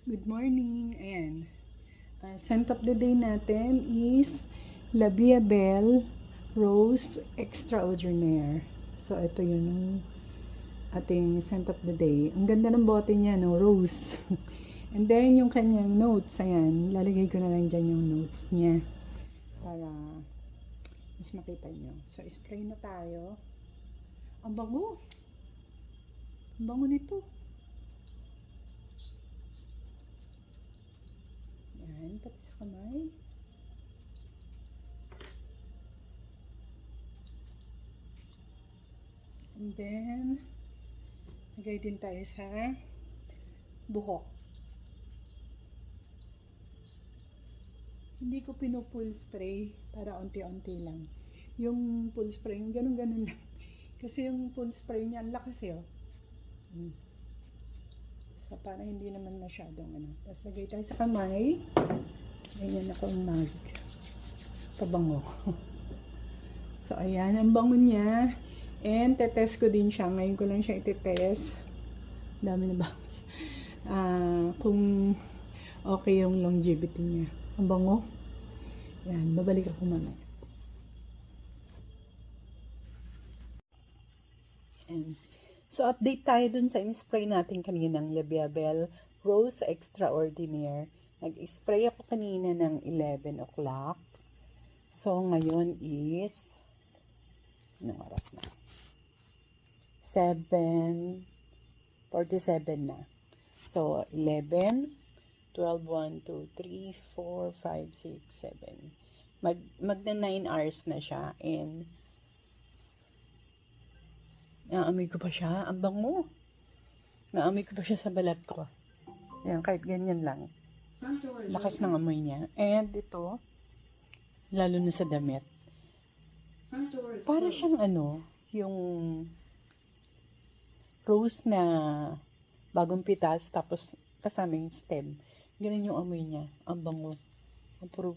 Good morning. Ayan. Scent of the day natin is La Vie Belle Rose Extraordinaire. So, ito yung ating scent of the day. Ang ganda ng bote niya, no? Rose. And then, yung kanyang notes. Ayan. Lalagay ko na lang dyan yung notes niya. Para mas makita nyo. So, spray na tayo. Ang bango. Ang bango nito. Ayan, pati sa kamay. And then, lagay din tayo sa buhok. Hindi ko pinupull spray para unti-unti lang. Yung pull spray, yung ganun-ganun lang. Kasi yung pull spray niya, ang lakas eh. Oh. So, para hindi naman masyadong ano. Tapos, lagay tayo sa kamay. Ganyan akong pabango. So, ayan. Ang bango niya. And, tetest ko din siya. Ngayon ko lang siya itetest. Dami na bangus. Kung okay yung longevity niya. Ang bango. Yan. Babalik ako mamaya. And, so, update tayo dun sa in-spray natin kaninang La Vie Belle Rose Extraordinaire. Nag-spray ako kanina ng 11 o'clock. So, ngayon is anong oras na? 7:47 na. So, 11, 12, 1, 2, 3, 4, 5, 6, 7. Magna 9 hours na siya. And, naamoy ko pa siya. Ang bango. Naamoy ko pa siya sa balat ko. Ayan, kahit ganyan lang. Lakas ng amoy niya. And ito, lalo na sa damit. Para siyang yung rose na bagong pitas, tapos kasama yung stem. Ganun yung amoy niya. Ang bango. Approve.